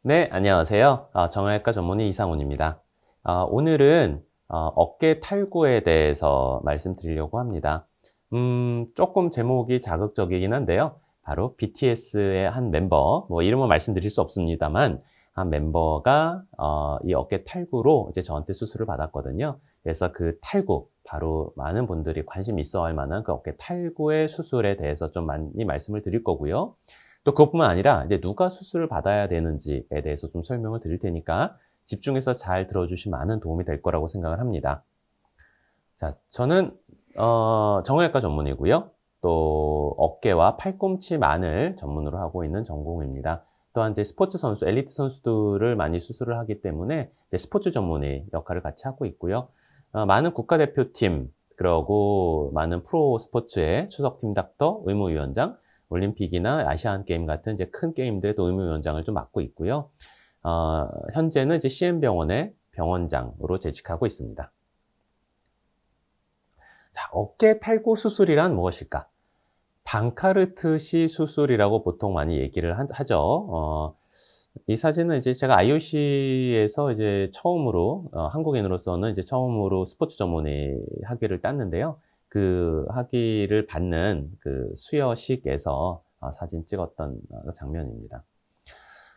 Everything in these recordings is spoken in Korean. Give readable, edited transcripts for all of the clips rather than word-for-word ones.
네, 안녕하세요. 정형외과 전문의 이상훈입니다. 오늘은 어깨 탈구에 대해서 말씀드리려고 합니다. 조금 제목이 자극적이긴 한데요. 바로 BTS의 한 멤버, 뭐 이름은 말씀드릴 수 없습니다만, 한 멤버가 이 어깨 탈구로 이제 저한테 수술을 받았거든요. 그래서 그 탈구, 바로 많은 분들이 관심 있어 할 만한 그 어깨 탈구의 수술에 대해서 좀 많이 말씀을 드릴 거고요. 또 그것뿐만 아니라 이제 누가 수술을 받아야 되는지에 대해서 좀 설명을 드릴 테니까 집중해서 잘 들어주시면 많은 도움이 될 거라고 생각을 합니다. 자, 저는 정형외과 전문이고요. 또 어깨와 팔꿈치만을 전문으로 하고 있는 전공입니다. 또한 이제 스포츠 선수, 엘리트 선수들을 많이 수술을 하기 때문에 이제 스포츠 전문의 역할을 같이 하고 있고요. 많은 국가대표팀, 그리고 많은 프로 스포츠의 수석팀 닥터, 의무위원장, 올림픽이나 아시안 게임 같은 이제 큰 게임들의 또 의무위원장을 좀 맡고 있고요. 현재는 이제 CM병원의 병원장으로 재직하고 있습니다. 자, 어깨 탈구 수술이란 무엇일까? 방카르트시 수술이라고 보통 많이 얘기를 하죠. 이 사진은 이제 제가 IOC에서 이제 처음으로, 한국인으로서는 이제 처음으로 스포츠 전문의 학위를 땄는데요. 그 학위를 받는 그 수여식에서 사진 찍었던 장면입니다.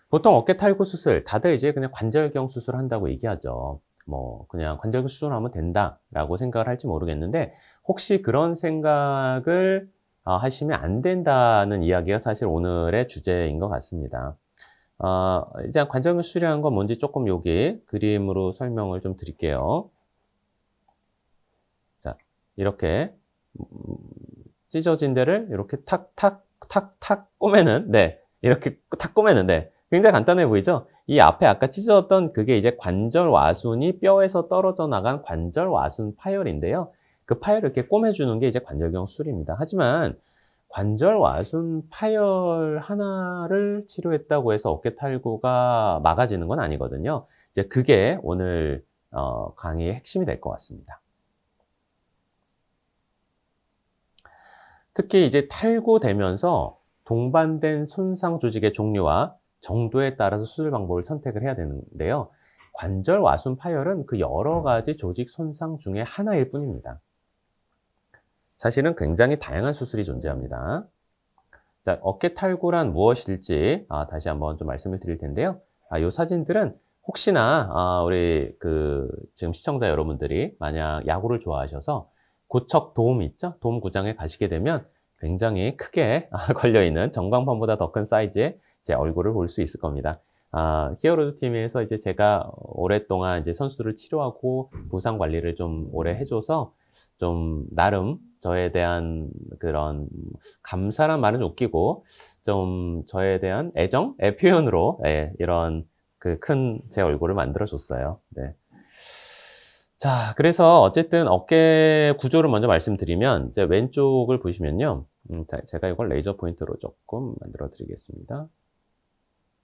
보통 어깨 탈구 수술, 다들 이제 그냥 관절경 수술한다고 얘기하죠. 뭐, 그냥 관절경 수술하면 된다라고 생각을 할지 모르겠는데, 혹시 그런 생각을 하시면 안 된다는 이야기가 사실 오늘의 주제인 것 같습니다. 이제 관절경 수술이라는 건 뭔지 조금 여기 그림으로 설명을 좀 드릴게요. 자, 이렇게 찢어진 데를 이렇게 탁 꼬매는, 네, 이렇게 탁 꼬매는, 네. 굉장히 간단해 보이죠? 이 앞에 아까 찢어졌던 그게 이제 관절 와순이 뼈에서 떨어져 나간 관절 와순 파열인데요. 그 파열을 이렇게 꼬매주는 게 이제 관절경 수술입니다. 하지만 관절 와순 파열 하나를 치료했다고 해서 어깨 탈구가 막아지는 건 아니거든요. 이제 그게 오늘 강의의 핵심이 될 것 같습니다. 특히 이제 탈구되면서 동반된 손상 조직의 종류와 정도에 따라서 수술 방법을 선택을 해야 되는데요. 관절 와순 파열은 그 여러 가지 조직 손상 중에 하나일 뿐입니다. 사실은 굉장히 다양한 수술이 존재합니다. 자, 어깨 탈구란 무엇일지 다시 한번 좀 말씀을 드릴 텐데요. 이 사진들은 혹시나 우리 지금 시청자 여러분들이 만약 야구를 좋아하셔서 고척 돔 있죠? 돔 구장에 가시게 되면 굉장히 크게 걸려있는 전광판보다 더 큰 사이즈의 제 얼굴을 볼 수 있을 겁니다. 히어로즈 팀에서 이제 제가 오랫동안 이제 선수를 치료하고 부상 관리를 좀 오래 해줘서 좀 나름 저에 대한 그런 감사란 말은 웃기고 좀 저에 대한 애정의 표현으로 이런 그 큰 제 얼굴을 만들어 줬어요. 네. 자, 그래서 어쨌든 어깨 구조를 먼저 말씀드리면 이제 왼쪽을 보시면요. 제가 이걸 레이저 포인트로 조금 만들어 드리겠습니다.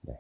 네.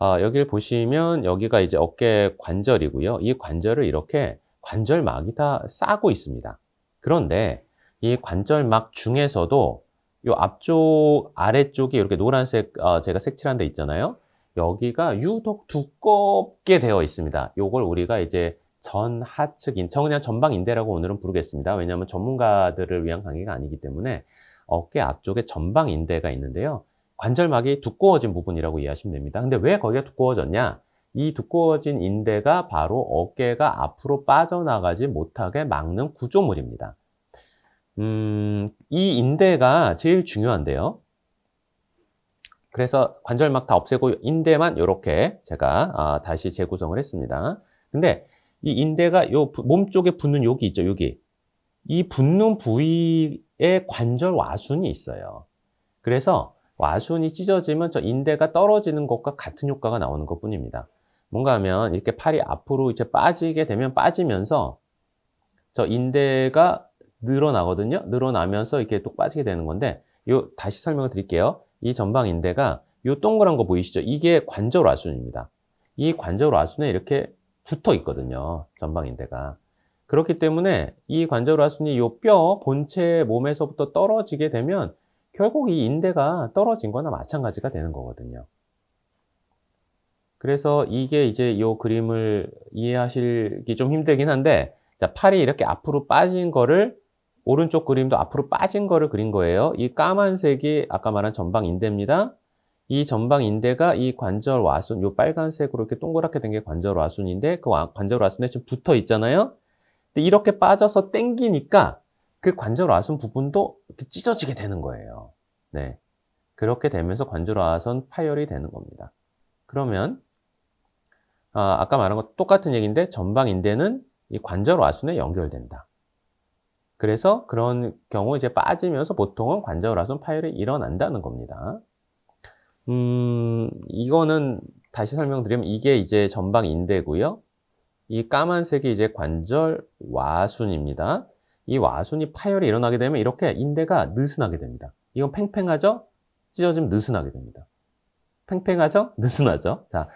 여기를 보시면 여기가 이제 어깨 관절이고요. 이 관절을 이렇게 관절막이 다 싸고 있습니다. 그런데 이 관절막 중에서도 이 앞쪽, 아래쪽이 이렇게 노란색, 제가 색칠한 데 있잖아요. 여기가 유독 두껍게 되어 있습니다. 요걸 우리가 이제 전하측 인청, 그냥 전방인대라고 오늘은 부르겠습니다. 왜냐하면 전문가들을 위한 강의가 아니기 때문에 어깨 앞쪽에 전방인대가 있는데요. 관절막이 두꺼워진 부분이라고 이해하시면 됩니다. 근데 왜 거기가 두꺼워졌냐? 이 두꺼워진 인대가 바로 어깨가 앞으로 빠져나가지 못하게 막는 구조물입니다. 이 인대가 제일 중요한데요. 그래서 관절막 다 없애고 인대만 이렇게 제가 다시 재구성을 했습니다. 근데 이 인대가 요 몸 쪽에 붙는 여기 있죠, 여기. 이 붙는 부위에 관절 와순이 있어요. 그래서 와순이 찢어지면 저 인대가 떨어지는 것과 같은 효과가 나오는 것 뿐입니다. 뭔가 하면 이렇게 팔이 앞으로 이제 빠지게 되면 빠지면서 저 인대가 늘어나거든요. 늘어나면서 이렇게 또 빠지게 되는 건데, 다시 설명을 드릴게요. 이 전방 인대가 요 동그란 거 보이시죠? 이게 관절 와순입니다. 이 관절 와순에 이렇게 붙어 있거든요. 전방 인대가. 그렇기 때문에 이 관절 와순이 요 뼈 본체 몸에서부터 떨어지게 되면 결국 이 인대가 떨어진 거나 마찬가지가 되는 거거든요. 그래서 이게 이제 이 그림을 이해하시기 좀 힘들긴 한데, 자, 팔이 이렇게 앞으로 빠진 거를, 오른쪽 그림도 앞으로 빠진 거를 그린 거예요. 이 까만색이 아까 말한 전방인대입니다. 이 전방인대가 이 관절 와순, 요 빨간색으로 이렇게 동그랗게 된 게 관절 와순인데, 그 관절 와순에 지금 붙어 있잖아요. 근데 이렇게 빠져서 당기니까 그 관절 와순 부분도 이렇게 찢어지게 되는 거예요. 네. 그렇게 되면서 관절 와순 파열이 되는 겁니다. 그러면 아까 말한 거 똑같은 얘기인데, 전방인대는 이 관절 와순에 연결된다. 그래서 그런 경우 이제 빠지면서 보통은 관절 와순 파열이 일어난다는 겁니다. 이거는 다시 설명드리면 이게 이제 전방인대고요. 이 까만색이 이제 관절 와순입니다. 이 와순이 파열이 일어나게 되면 이렇게 인대가 느슨하게 됩니다. 이건 팽팽하죠? 찢어지면 느슨하게 됩니다. 팽팽하죠? 느슨하죠? 자,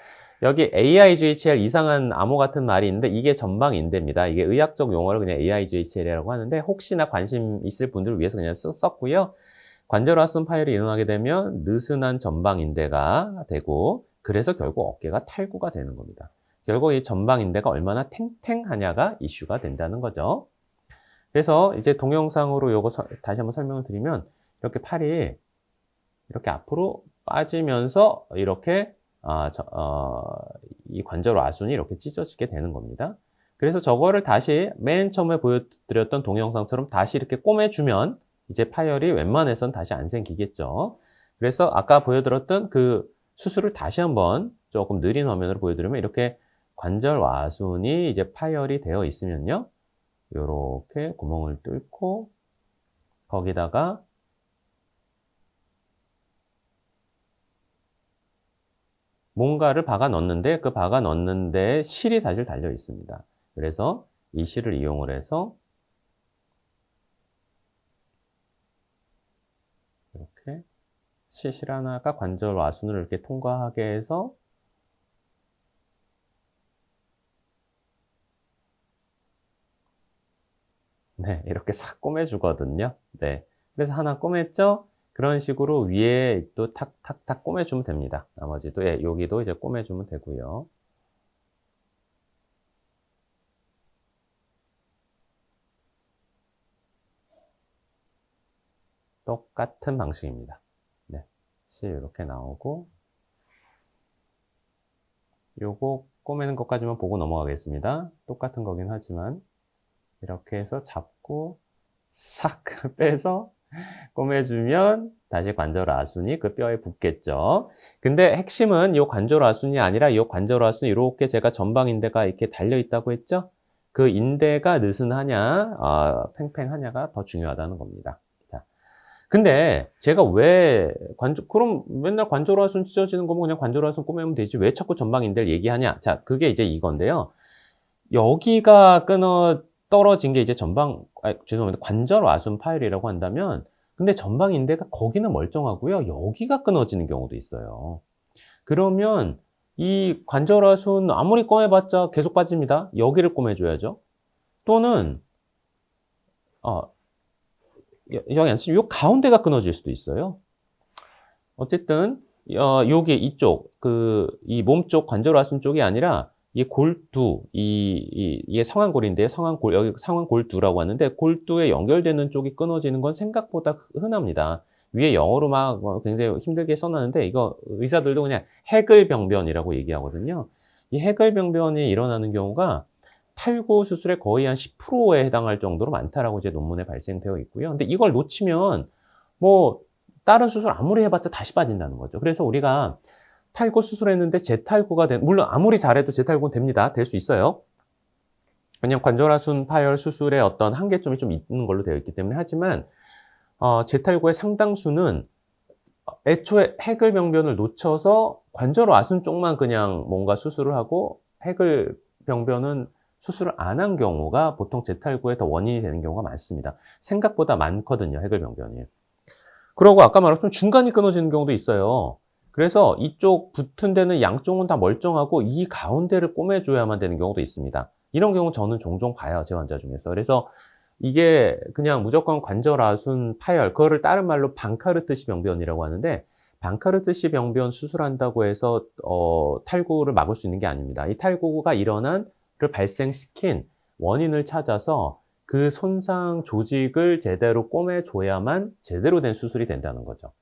여기 AIGHL, 이상한 암호 같은 말이 있는데 이게 전방인대입니다. 이게 의학적 용어를 그냥 AIGHL이라고 하는데, 혹시나 관심 있을 분들을 위해서 그냥 썼고요. 관절 와순 파열이 일어나게 되면 느슨한 전방인대가 되고, 그래서 결국 어깨가 탈구가 되는 겁니다. 결국 이 전방인대가 얼마나 탱탱하냐가 이슈가 된다는 거죠. 그래서 이제 동영상으로 요거 다시 한번 설명을 드리면, 이렇게 팔이 이렇게 앞으로 빠지면서 이렇게 이 관절 와순이 이렇게 찢어지게 되는 겁니다. 그래서 저거를 다시 맨 처음에 보여드렸던 동영상처럼 다시 이렇게 꼬매주면 이제 파열이 웬만해선 다시 안 생기겠죠. 그래서 아까 보여드렸던 그 수술을 다시 한번 조금 느린 화면으로 보여드리면, 이렇게 관절 와순이 이제 파열이 되어 있으면요, 요렇게 구멍을 뚫고 거기다가 뭔가를 박아 넣는데, 그 박아 넣는 데 실이 사실 달려 있습니다. 그래서 이 실을 이용을 해서 이렇게 실 하나가 관절 와순을 이렇게 통과하게 해서 네, 이렇게 싹 꼬매주거든요. 네. 그래서 하나 꼬맸죠? 그런 식으로 위에 또 탁탁탁 꼬매주면 됩니다. 나머지도, 예, 여기도 이제 꼬매주면 되고요. 똑같은 방식입니다. 네. 실 이렇게 나오고, 요거 꼬매는 것까지만 보고 넘어가겠습니다. 똑같은 거긴 하지만, 이렇게 해서 잡고 싹 빼서 꼬매주면 다시 관절 와순이 그 뼈에 붙겠죠. 근데 핵심은 이 관절 와순이 아니라, 이 관절 와순이 이렇게 제가 전방인대가 이렇게 달려 있다고 했죠. 그 인대가 느슨하냐, 팽팽하냐가 더 중요하다는 겁니다. 자, 근데 제가 그럼 맨날 관절 와순 찢어지는 거면 그냥 관절 와순 꼬매면 되지, 왜 자꾸 전방인대를 얘기하냐? 자, 그게 이제 이건데요. 여기가 떨어진 게 이제 죄송합니다. 관절 와순 파열이라고 한다면, 근데 전방인대가 거기는 멀쩡하고요, 여기가 끊어지는 경우도 있어요. 그러면 이 관절 와순 아무리 꼬매봤자 계속 빠집니다. 여기를 꼬매줘야죠. 또는 여기 아니지, 요 가운데가 끊어질 수도 있어요. 어쨌든 여기 이쪽 이 몸쪽 관절 와순 쪽이 아니라 이 골두, 이게 상완골인데요. 여기 상완골두라고 하는데, 골두에 연결되는 쪽이 끊어지는 건 생각보다 흔합니다. 위에 영어로 막 굉장히 힘들게 써놨는데, 이거 의사들도 그냥 해글병변이라고 얘기하거든요. 이 해글병변이 일어나는 경우가 탈구 수술의 거의 한 10%에 해당할 정도로 많다라고 이제 논문에 발생되어 있고요. 근데 이걸 놓치면 뭐 다른 수술 아무리 해봤자 다시 빠진다는 거죠. 그래서 우리가 탈구 수술했는데 재탈구가 물론 아무리 잘해도 재탈구는 됩니다. 될 수 있어요. 그냥 관절하순 파열 수술의 어떤 한계점이 좀 있는 걸로 되어 있기 때문에. 하지만 재탈구의 상당수는 애초에 해글병변을 놓쳐서 관절 와순 쪽만 그냥 뭔가 수술을 하고, 해글병변은 수술을 안 한 경우가 보통 재탈구의 더 원인이 되는 경우가 많습니다. 생각보다 많거든요, 해글병변이. 그러고 아까 말했던 중간이 끊어지는 경우도 있어요. 그래서 이쪽 붙은 데는 양쪽은 다 멀쩡하고 이 가운데를 꼬매줘야만 되는 경우도 있습니다. 이런 경우 저는 종종 봐요, 제 환자 중에서. 그래서 이게 그냥 무조건 관절 와순 파열, 그거를 다른 말로 방카르트시 병변이라고 하는데, 방카르트시 병변 수술한다고 해서 탈구를 막을 수 있는 게 아닙니다. 이 탈구가 를 발생시킨 원인을 찾아서 그 손상 조직을 제대로 꼬매줘야만 제대로 된 수술이 된다는 거죠.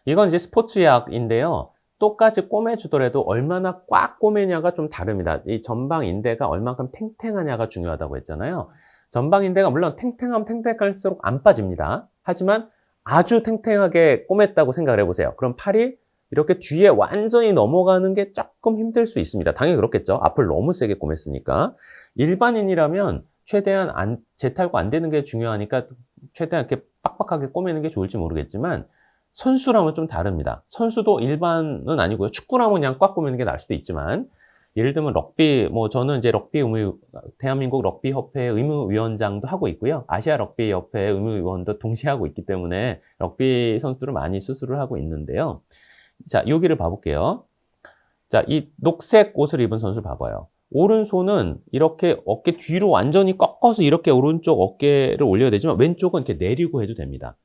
이건 이제 스포츠약인데요. 똑같이 꼬매주더라도 얼마나 꽉 꼬매냐가 좀 다릅니다. 이 전방인대가 얼만큼 탱탱하냐가 중요하다고 했잖아요. 전방인대가 물론 탱탱하면 탱탱할수록 안 빠집니다. 하지만 아주 탱탱하게 꼬맸다고 생각을 해보세요. 그럼 팔이 이렇게 뒤에 완전히 넘어가는 게 조금 힘들 수 있습니다. 당연히 그렇겠죠. 앞을 너무 세게 꼬맸으니까. 일반인이라면 최대한 재탈구 안 되는 게 중요하니까 최대한 이렇게 빡빡하게 꼬매는 게 좋을지 모르겠지만 선수라면 좀 다릅니다. 선수도 일반은 아니고요. 축구라면 그냥 꽉 꼬매는 게 나을 수도 있지만 예를 들면 럭비, 저는 이제 대한민국 럭비 협회 의무위원장도 하고 있고요. 아시아 럭비 협회 의무위원도 동시에 하고 있기 때문에 럭비 선수들을 많이 수술을 하고 있는데요. 자, 여기를 봐볼게요. 자, 이 녹색 옷을 입은 선수를 봐봐요. 오른손은 이렇게 어깨 뒤로 완전히 꺾어서 이렇게 오른쪽 어깨를 올려야 되지만 왼쪽은 이렇게 내리고 해도 됩니다.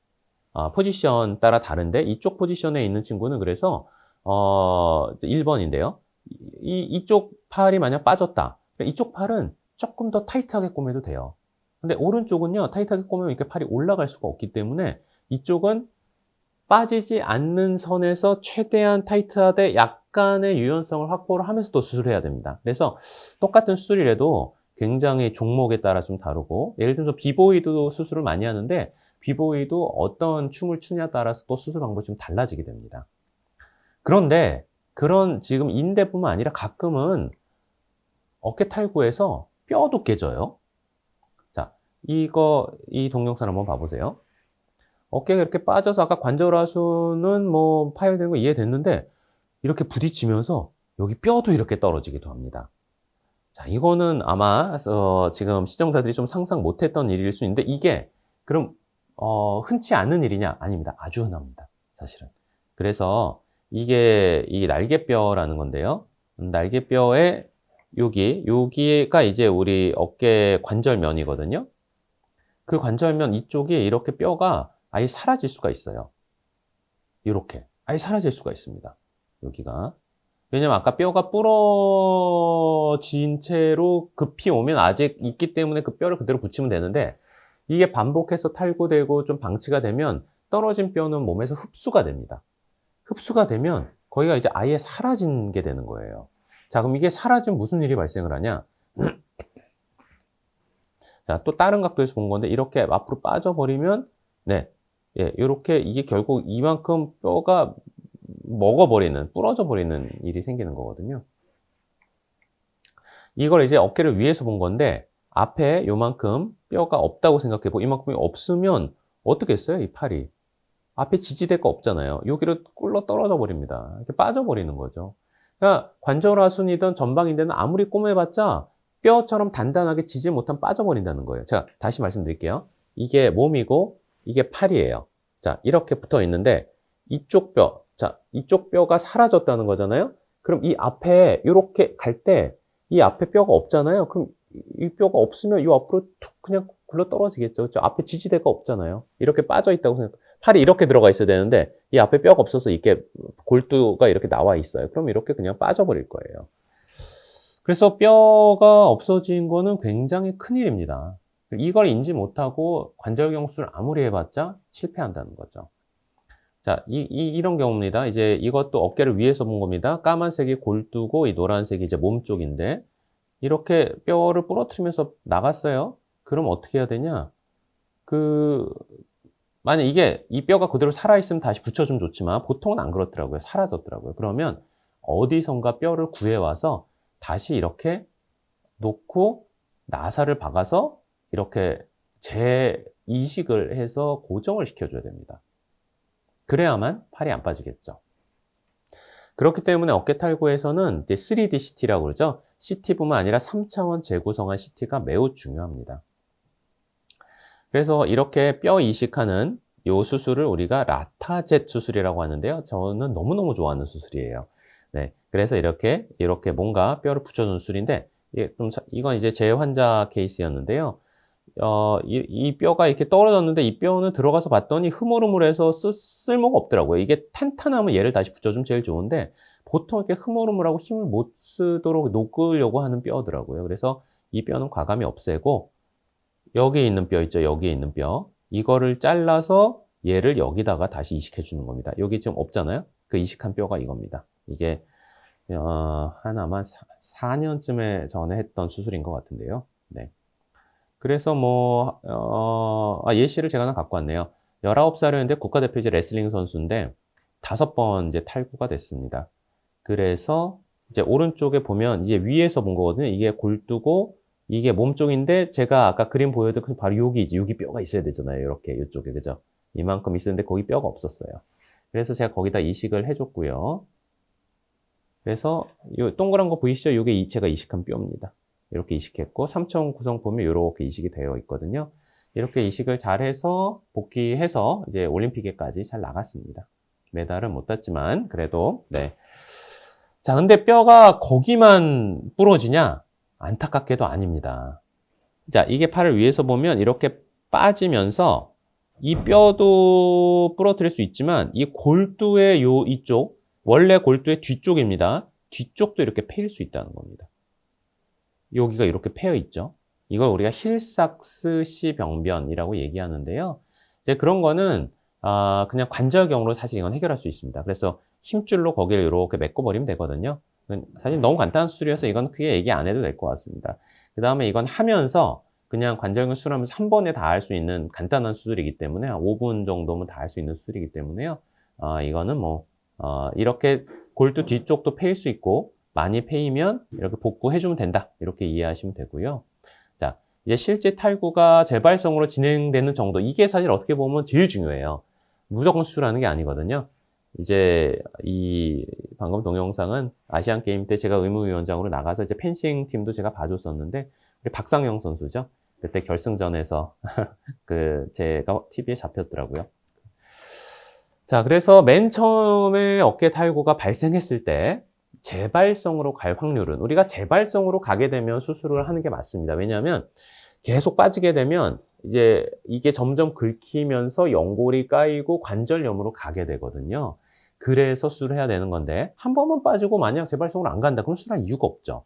포지션 따라 다른데 이쪽 포지션에 있는 친구는 그래서 1번인데요. 이쪽 팔이 만약 빠졌다. 이쪽 팔은 조금 더 타이트하게 꼬매도 돼요. 근데 오른쪽은요. 타이트하게 꼬매면 이렇게 팔이 올라갈 수가 없기 때문에 이쪽은 빠지지 않는 선에서 최대한 타이트하되 약간의 유연성을 확보를 하면서 또 수술해야 됩니다. 그래서 똑같은 수술이라도 굉장히 종목에 따라 좀 다르고 예를 들어서 비보이드 수술을 많이 하는데 비보이도 어떤 춤을 추냐에 따라서 또 수술 방법이 좀 달라지게 됩니다. 그런데 그런 지금 인대뿐만 아니라 가끔은 어깨 탈구에서 뼈도 깨져요. 자, 이 동영상 한번 봐보세요. 어깨가 이렇게 빠져서 아까 관절하수는 파열되는 거 이해됐는데 이렇게 부딪히면서 여기 뼈도 이렇게 떨어지기도 합니다. 자, 이거는 아마 지금 시청자들이 좀 상상 못했던 일일 수 있는데 이게 그럼 흔치 않은 일이냐? 아닙니다. 아주 흔합니다. 사실은. 그래서 이게 날개뼈라는 건데요. 날개뼈의 여기가 이제 우리 어깨 관절면이거든요. 그 관절면 이쪽이 이렇게 뼈가 아예 사라질 수가 있어요. 이렇게 아예 사라질 수가 있습니다. 여기가. 왜냐면 아까 뼈가 부러진 채로 급히 오면 아직 있기 때문에 그 뼈를 그대로 붙이면 되는데 이게 반복해서 탈구되고 좀 방치가 되면 떨어진 뼈는 몸에서 흡수가 됩니다. 흡수가 되면 거기가 이제 아예 사라진 게 되는 거예요. 자, 그럼 이게 사라지면 무슨 일이 발생을 하냐? 자, 또 다른 각도에서 본 건데 이렇게 앞으로 빠져버리면 이렇게 이게 결국 이만큼 뼈가 부러져 버리는 일이 생기는 거거든요. 이걸 이제 어깨를 위에서 본 건데 앞에 요만큼 뼈가 없다고 생각해보고 이만큼이 없으면 어떻게 했어요? 이 팔이. 앞에 지지대가 없잖아요. 여기로 꿀러 떨어져 버립니다. 이렇게 빠져버리는 거죠. 그러니까 관절하순이든 전방인대는 아무리 꼬매봤자 뼈처럼 단단하게 지지 못하면 빠져버린다는 거예요. 제가 다시 말씀드릴게요. 이게 몸이고 이게 팔이에요. 자, 이렇게 붙어 있는데 이쪽 뼈가 사라졌다는 거잖아요. 그럼 이 앞에 이렇게 갈 때 이 앞에 뼈가 없잖아요. 그럼 이 뼈가 없으면 이 앞으로 툭 그냥 굴러 떨어지겠죠. 그렇죠? 앞에 지지대가 없잖아요. 이렇게 빠져 있다고 생각. 팔이 이렇게 들어가 있어야 되는데 이 앞에 뼈가 없어서 이렇게 골두가 이렇게 나와 있어요. 그럼 이렇게 그냥 빠져버릴 거예요. 그래서 뼈가 없어진 거는 굉장히 큰일입니다. 이걸 인지 못하고 관절경 수술 아무리 해봤자 실패한다는 거죠. 자, 이런 경우입니다. 이제 이것도 어깨를 위에서 본 겁니다. 까만색이 골두고 이 노란색이 이제 몸 쪽인데 이렇게 뼈를 부러뜨리면서 나갔어요. 그럼 어떻게 해야 되냐? 만약 이 뼈가 그대로 살아있으면 다시 붙여주면 좋지만 보통은 안 그렇더라고요. 사라졌더라고요. 그러면 어디선가 뼈를 구해와서 다시 이렇게 놓고 나사를 박아서 이렇게 재이식을 해서 고정을 시켜줘야 됩니다. 그래야만 팔이 안 빠지겠죠. 그렇기 때문에 어깨 탈구에서는 3D CT라고 그러죠. CT뿐만 아니라 3차원 재구성한 CT가 매우 중요합니다. 그래서 이렇게 뼈 이식하는 이 수술을 우리가 라타젯 수술이라고 하는데요. 저는 너무너무 좋아하는 수술이에요. 네, 그래서 이렇게 뭔가 뼈를 붙여주는 수술인데 이건 이제 제 환자 케이스였는데요. 이 뼈가 이렇게 떨어졌는데 이 뼈는 들어가서 봤더니 흐물흐물해서 쓸모가 없더라고요. 이게 탄탄하면 얘를 다시 붙여주면 제일 좋은데 보통 이렇게 흐물흐물하고 힘을 못 쓰도록 녹으려고 하는 뼈더라고요. 그래서 이 뼈는 과감히 없애고 여기 있는 뼈 있죠. 여기에 있는 뼈. 이거를 잘라서 얘를 여기다가 다시 이식해 주는 겁니다. 여기 지금 없잖아요. 그 이식한 뼈가 이겁니다. 이게 한 아마 4년쯤에 전에 했던 수술인 것 같은데요. 네. 그래서 뭐, 예시를 제가 하나 갖고 왔네요. 19살이었는데 국가대표이제 레슬링 선수인데 5번 이제 탈구가 됐습니다. 그래서 이제 오른쪽에 보면 이제 위에서 본 거거든요. 이게 골두고 이게 몸쪽인데 제가 아까 그림 보여드린 바로 여기 뼈가 있어야 되잖아요. 이렇게 이쪽에 그죠? 이만큼 있었는데 거기 뼈가 없었어요. 그래서 제가 거기다 이식을 해줬고요. 그래서 이 동그란 거 보이시죠? 이게 제가 이식한 뼈입니다. 이렇게 이식했고 3천 구성 보면 이렇게 이식이 되어 있거든요. 이렇게 이식을 잘 해서 복귀해서 이제 올림픽에까지 잘 나갔습니다. 메달은 못 땄지만 그래도 네. 자, 근데 뼈가 거기만 부러지냐? 안타깝게도 아닙니다. 자, 이게 팔을 위에서 보면 이렇게 빠지면서 이 뼈도 부러뜨릴 수 있지만 이 골두의 이쪽 원래 골두의 뒤쪽입니다. 뒤쪽도 이렇게 패일 수 있다는 겁니다. 여기가 이렇게 패여 있죠. 이걸 우리가 힐삭스시 병변이라고 얘기하는데요. 이제 그런 거는 그냥 관절경으로 사실 이건 해결할 수 있습니다. 그래서 힘줄로 거기를 이렇게 메꿔버리면 되거든요. 사실 너무 간단한 수술이어서 이건 크게 얘기 안 해도 될 것 같습니다. 그 다음에 이건 하면서 그냥 관절경 수술하면서 한 번에 다 할 수 있는 간단한 수술이기 때문에 한 5분 정도면 다 할 수 있는 수술이기 때문에요. 이거는 뭐 이렇게 골두 뒤쪽도 패일 수 있고 많이 패이면 이렇게 복구해주면 된다. 이렇게 이해하시면 되고요. 자, 이제 실제 탈구가 재발성으로 진행되는 정도. 이게 사실 어떻게 보면 제일 중요해요. 무조건 수술하는 게 아니거든요. 이제 방금 동영상은 아시안 게임 때 제가 의무위원장으로 나가서 이제 펜싱 팀도 제가 봐줬었는데 우리 박상영 선수죠. 그때 결승전에서 제가 TV에 잡혔더라고요. 자, 그래서 맨 처음에 어깨 탈구가 발생했을 때 재발성으로 갈 확률은 우리가 재발성으로 가게 되면 수술을 하는 게 맞습니다. 왜냐하면 계속 빠지게 되면 이제 이게 점점 긁히면서 연골이 까이고 관절염으로 가게 되거든요. 그래서 수술을 해야 되는 건데 한 번만 빠지고 만약 재발성으로 안 간다 그럼 수술할 이유가 없죠.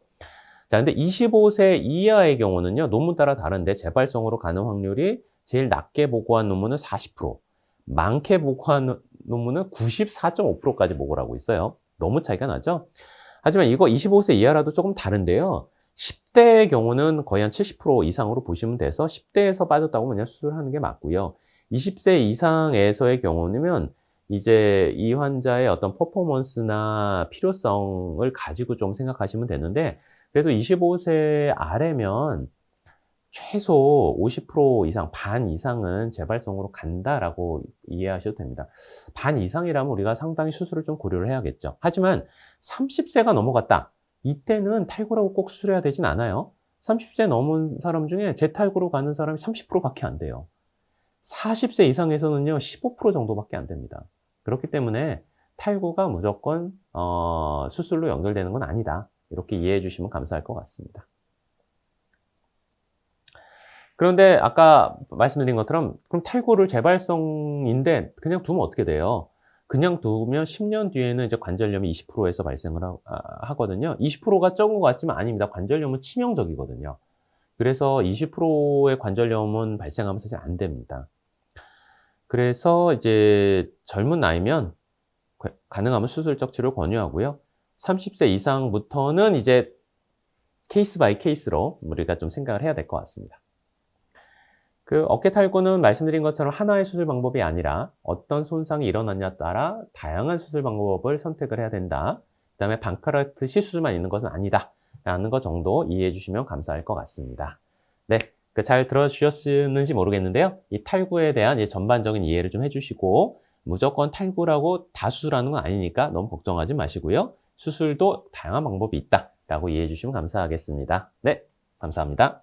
자, 근데 25세 이하의 경우는요. 논문 따라 다른데 재발성으로 가는 확률이 제일 낮게 보고한 논문은 40%, 많게 보고한 논문은 94.5%까지 보고를 하고 있어요. 너무 차이가 나죠? 하지만 이거 25세 이하라도 조금 다른데요. 10대의 경우는 거의 한 70% 이상으로 보시면 돼서 10대에서 빠졌다고 그냥 수술하는 게 맞고요. 20세 이상에서의 경우는 이제 이 환자의 어떤 퍼포먼스나 필요성을 가지고 좀 생각하시면 되는데 그래도 25세 아래면 최소 50% 이상, 반 이상은 재발성으로 간다라고 이해하셔도 됩니다. 반 이상이라면 우리가 상당히 수술을 좀 고려를 해야겠죠. 하지만 30세가 넘어갔다. 이때는 탈구라고 꼭 수술해야 되진 않아요. 30세 넘은 사람 중에 재탈구로 가는 사람이 30%밖에 안 돼요. 40세 이상에서는요, 15% 정도밖에 안 됩니다. 그렇기 때문에 탈구가 무조건 수술로 연결되는 건 아니다. 이렇게 이해해 주시면 감사할 것 같습니다. 그런데 아까 말씀드린 것처럼 그럼 탈구를 재발성인데 그냥 두면 어떻게 돼요? 그냥 두면 10년 뒤에는 이제 관절염이 20%에서 발생을 하거든요. 20%가 적은 것 같지만 아닙니다. 관절염은 치명적이거든요. 그래서 20%의 관절염은 발생하면 사실 안 됩니다. 그래서 이제 젊은 나이면 가능하면 수술적 치료를 권유하고요. 30세 이상부터는 이제 케이스 바이 케이스로 우리가 좀 생각을 해야 될 것 같습니다. 어깨 탈구는 말씀드린 것처럼 하나의 수술 방법이 아니라 어떤 손상이 일어났냐에 따라 다양한 수술 방법을 선택을 해야 된다. 그 다음에 방카라트 시수술만 있는 것은 아니다. 라는 것 정도 이해해 주시면 감사할 것 같습니다. 네, 잘 들어주셨는지 모르겠는데요. 이 탈구에 대한 전반적인 이해를 좀 해주시고 무조건 탈구라고 다 수술하는 건 아니니까 너무 걱정하지 마시고요. 수술도 다양한 방법이 있다. 라고 이해해 주시면 감사하겠습니다. 네, 감사합니다.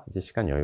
이제 시간 여유